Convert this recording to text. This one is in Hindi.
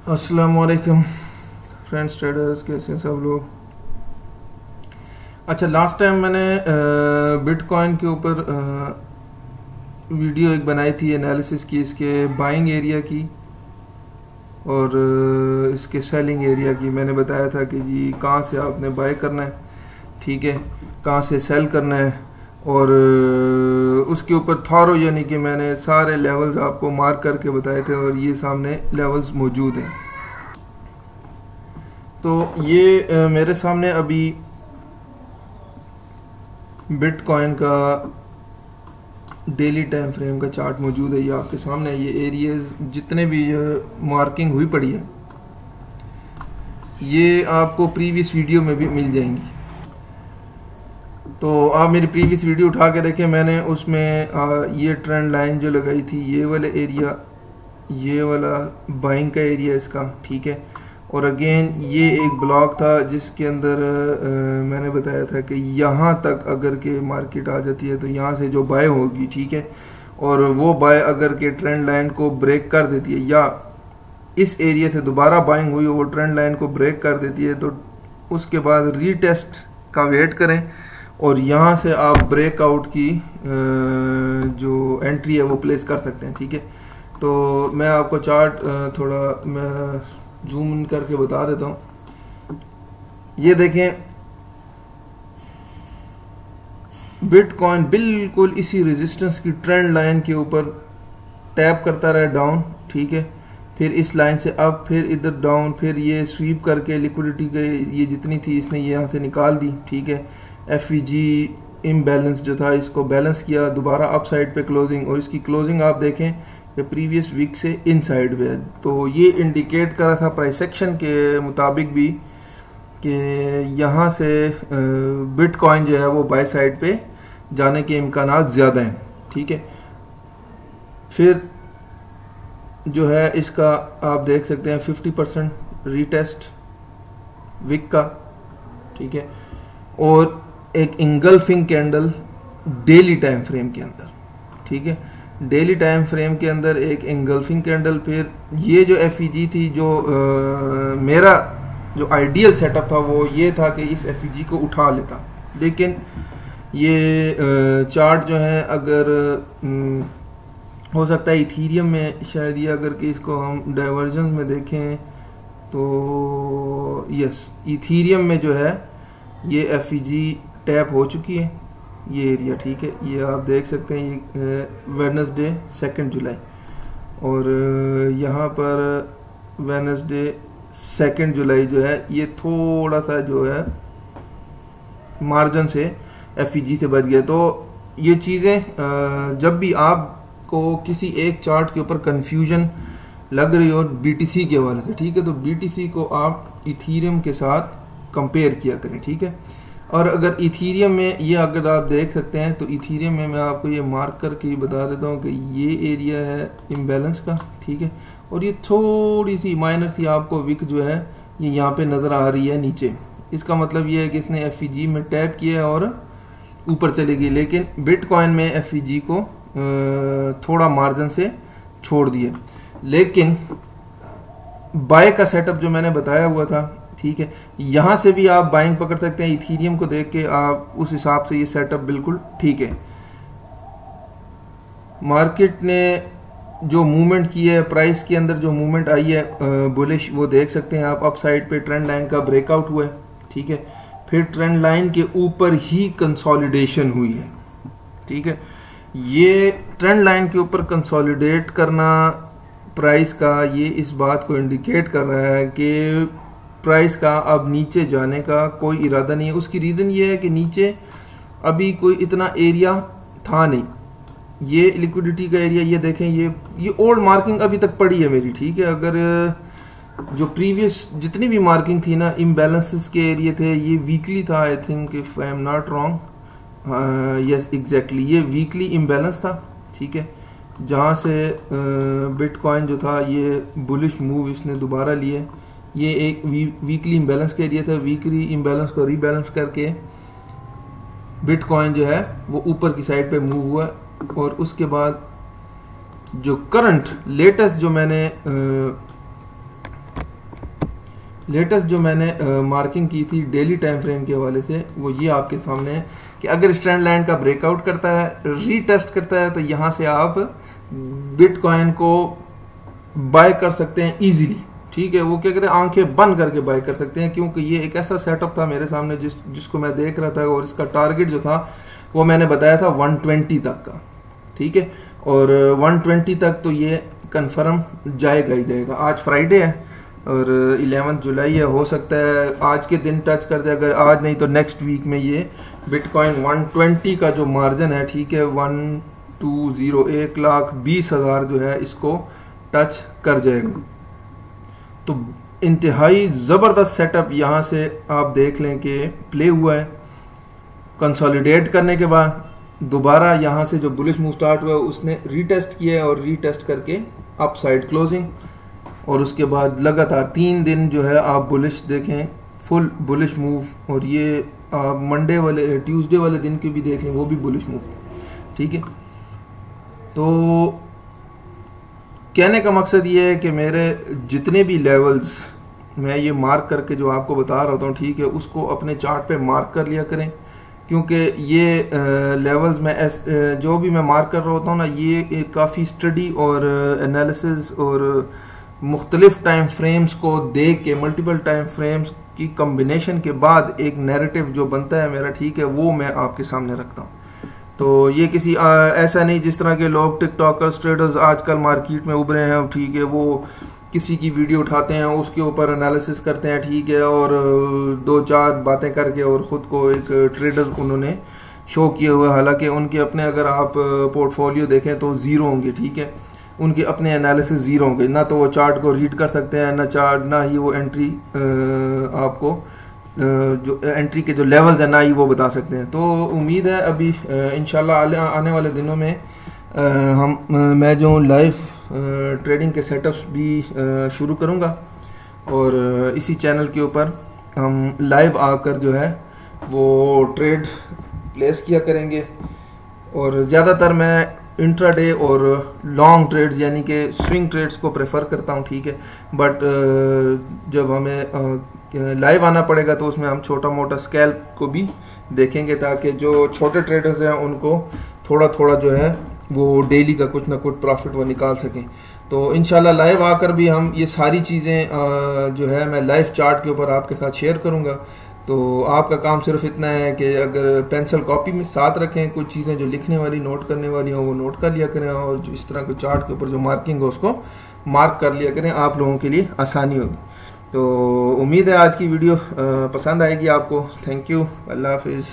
अस्सलाम वालेकुम फ्रेंड्स ट्रेडर्स, कैसे हैं सब लोग। अच्छा, लास्ट टाइम मैंने बिटकॉइन के ऊपर वीडियो एक बनाई थी, एनालिसिस की इसके बाइंग एरिया की और इसके सेलिंग एरिया की। मैंने बताया था कि जी कहाँ से आपने बाय करना है, ठीक है, कहाँ से सेल करना है, और उसके ऊपर थॉरो यानी कि मैंने सारे लेवल्स आपको मार्क करके बताए थे और ये सामने लेवल्स मौजूद हैं। तो ये मेरे सामने अभी बिटकॉइन का डेली टाइम फ्रेम का चार्ट मौजूद है। ये आपके सामने है। ये एरियाज जितने भी मार्किंग हुई पड़ी है ये आपको प्रीवियस वीडियो में भी मिल जाएंगी। तो आप मेरी प्रीवियस वीडियो उठा के देखें, मैंने उसमें ये ट्रेंड लाइन जो लगाई थी, ये वाला एरिया, ये वाला बाइंग का एरिया इसका, ठीक है। और अगेन ये एक ब्लॉक था जिसके अंदर मैंने बताया था कि यहाँ तक अगर के मार्केट आ जाती है तो यहाँ से जो बाय होगी, ठीक है, और वो बाय अगर के ट्रेंड लाइन को ब्रेक कर देती है या इस एरिया से दोबारा बाइंग हुई वो ट्रेंड लाइन को ब्रेक कर देती है तो उसके बाद रीटेस्ट का वेट करें और यहाँ से आप ब्रेकआउट की जो एंट्री है वो प्लेस कर सकते हैं, ठीक है। तो मैं आपको चार्ट थोड़ा मैं जूम इन करके बता देता हूँ। ये देखें, बिटकॉइन बिल्कुल इसी रेजिस्टेंस की ट्रेंड लाइन के ऊपर टैप करता रहा डाउन, ठीक है, फिर इस लाइन से अप, फिर इधर डाउन, फिर ये स्वीप करके लिक्विडिटी के ये जितनी थी इसने ये यहाँ से निकाल दी, ठीक है। एफईजी इम्बैलेंस जो था इसको बैलेंस किया, दोबारा अप साइड पे क्लोजिंग, और इसकी क्लोजिंग आप देखें कि प्रीवियस वीक से इन साइड में है। तो ये इंडिकेट कर रहा था प्राइस एक्शन के मुताबिक भी कि यहाँ से बिटकॉइन जो है वो बाय साइड पे जाने के इम्कानात ज़्यादा हैं, ठीक है। फिर जो है इसका आप देख सकते हैं 50% रीटेस्ट वीक का, ठीक है, और एक engulfing candle daily time frame के अंदर, ठीक है, डेली टाइम फ्रेम के अंदर एक इंगल्फिंग कैंडल। फिर ये जो एफईजी थी, जो मेरा जो आइडियल सेटअप था वो ये था कि इस एफईजी को उठा लेता, लेकिन ये चार्ट जो है अगर हो सकता है इथीरियम में शायद ये अगर कि इसको हम डाइवर्जन में देखें तो यस, इथीरियम में जो है ये एफईजी टैप हो चुकी है, ये एरिया, ठीक है। ये आप देख सकते हैं, ये वेडनेसडे 2 जुलाई, और यहाँ पर वेडनेसडे 2 जुलाई जो है ये थोड़ा सा जो है मार्जिन से एफईजी से बच गया। तो ये चीज़ें जब भी आपको किसी एक चार्ट के ऊपर कंफ्यूजन लग रही हो बीटीसी के हवाले से, ठीक है, तो बीटीसी को आप इथीरियम के साथ कंपेयर किया करें, ठीक है। और अगर इथीरियम में ये अगर आप देख सकते हैं तो इथीरियम में मैं आपको ये मार्क करके ये बता देता हूँ कि ये एरिया है इम्बैलेंस का, ठीक है, और ये थोड़ी सी माइनर सी आपको विक जो है ये यहाँ पे नज़र आ रही है नीचे। इसका मतलब ये है कि इसने एफईजी में टैप किया और ऊपर चली गई, लेकिन बिटकॉइन में एफईजी को थोड़ा मार्जिन से छोड़ दिया। लेकिन बाय का सेटअप जो मैंने बताया हुआ था, ठीक है, यहाँ से भी आप बाइंग पकड़ सकते हैं। इथीरियम को देख के आप उस हिसाब से ये सेटअप बिल्कुल ठीक है। मार्केट ने जो मूवमेंट की है, प्राइस के अंदर जो मूवमेंट आई है बुलिश, वो देख सकते हैं आप। अप साइड पे ट्रेंड लाइन का ब्रेकआउट हुआ है, ठीक है, फिर ट्रेंड लाइन के ऊपर ही कंसोलिडेशन हुई है, ठीक है। ये ट्रेंड लाइन के ऊपर कंसोलिडेट करना प्राइस का, ये इस बात को इंडिकेट कर रहा है कि प्राइस का अब नीचे जाने का कोई इरादा नहीं है। उसकी रीज़न ये है कि नीचे अभी कोई इतना एरिया था नहीं। ये लिक्विडिटी का एरिया, ये देखें, ये ओल्ड मार्किंग अभी तक पड़ी है मेरी, ठीक है। अगर जो प्रीवियस जितनी भी मार्किंग थी ना, इम्बैलेंसेस के एरिया थे, ये वीकली था, I think if I am not wrong, yes exactly, ये वीकली इम्बैलेंस था, ठीक है, जहाँ से बिटकॉइन जो था ये बुलिश मूव इसने दोबारा लिए। ये एक वीकली इम्बैलेंस का एरिया था, वीकली इम्बैलेंस को रीबैलेंस करके बिटकॉइन जो है वो ऊपर की साइड पे मूव हुआ, और उसके बाद जो करंट लेटेस्ट जो मैंने लेटेस्ट जो मैंने मार्किंग की थी डेली टाइम फ्रेम के हवाले से वो ये आपके सामने है कि अगर इस ट्रेंड लाइन का ब्रेकआउट करता है, रीटेस्ट करता है, तो यहाँ से आप बिटकॉइन को बाय कर सकते हैं इजीली। ठीक है, वो क्या कहते हैं, आंखें बंद करके बाय कर सकते हैं, क्योंकि ये एक ऐसा सेटअप था मेरे सामने जिसको मैं देख रहा था, और इसका टारगेट जो था वो मैंने बताया था 120 तक का। ठीक है, और 120 तक तो ये कंफर्म जाएगा ही जाएगा। आज फ्राइडे है और 11 जुलाई है, हो सकता है आज के दिन टच कर दे, अगर आज नहीं तो नेक्स्ट वीक में ये बिटकॉइन 120 का जो मार्जिन है, ठीक है, 1,20,000 जो है इसको टच कर जाएगा। तो इंतहाई ज़बरदस्त सेटअप यहाँ से आप देख लें कि प्ले हुआ है। कंसोलिडेट करने के बाद दोबारा यहाँ से जो बुलिश मूव स्टार्ट हुआ उसने रीटेस्ट किया है, और रीटेस्ट करके अप साइड क्लोजिंग, और उसके बाद लगातार 3 दिन जो है आप बुलिश देखें, फुल बुलिश मूव। और ये आप मंडे वाले ट्यूसडे वाले दिन की भी देख लें, वो भी बुलिश मूव थे। ठीक है, तो कहने का मकसद ये है कि मेरे जितने भी लेवल्स मैं ये मार्क करके जो आपको बता रहा होता हूँ, ठीक है, उसको अपने चार्ट पे मार्क कर लिया करें, क्योंकि ये लेवल्स में जो भी मैं मार्क कर रहा होता हूँ ना, ये काफ़ी स्टडी और एनालिसिस और मुख्तलिफ टाइम फ्रेम्स को देख के, मल्टीपल टाइम फ्रेम्स की कम्बिनेशन के बाद एक नैरेटिव जो बनता है मेरा, ठीक है, वो मैं आपके सामने रखता हूँ। तो ये किसी ऐसा नहीं जिस तरह के लोग टिकटॉकर्स, ट्रेडर्स आजकल मार्केट में उभरे हैं, ठीक है, वो किसी की वीडियो उठाते हैं, उसके ऊपर एनालिसिस करते हैं, ठीक है, और 2-4 बातें करके और ख़ुद को एक ट्रेडर उन्होंने शो किया हुआ, हालांकि उनके अपने अगर आप पोर्टफोलियो देखें तो ज़ीरो होंगे। ठीक है, उनके अपने एनालिसिस ज़ीरो होंगे, ना तो वो चार्ट को रीड कर सकते हैं, ना ही वो एंट्री आपको जो एंट्री के जो लेवल्स हैं ना ही वो बता सकते हैं। तो उम्मीद है अभी इंशाल्लाह आने वाले दिनों में मैं जो लाइव ट्रेडिंग के सेटअप्स भी शुरू करूंगा, और इसी चैनल के ऊपर हम लाइव आकर जो है वो ट्रेड प्लेस किया करेंगे। और ज़्यादातर मैं इंट्राडे और लॉन्ग ट्रेड्स यानी कि स्विंग ट्रेड्स को प्रेफर करता हूं। ठीक है, बट जब हमें लाइव आना पड़ेगा तो उसमें हम छोटा मोटा स्कैल्प को भी देखेंगे, ताकि जो छोटे ट्रेडर्स हैं उनको थोड़ा थोड़ा जो है वो डेली का कुछ ना कुछ प्रॉफिट वो निकाल सकें। तो इंशाल्लाह लाइव आकर भी हम ये सारी चीज़ें जो है मैं लाइव चार्ट के ऊपर आपके साथ शेयर करूँगा। तो आपका काम सिर्फ इतना है कि अगर पेंसिल कॉपी में साथ रखें, कुछ चीज़ें जो लिखने वाली, नोट करने वाली हो वो नोट कर लिया करें, और जो इस तरह के चार्ट के ऊपर जो मार्किंग हो उसको मार्क कर लिया करें, आप लोगों के लिए आसानी होगी। तो उम्मीद है आज की वीडियो पसंद आएगी आपको। थैंक यू, अल्लाह हाफिज़।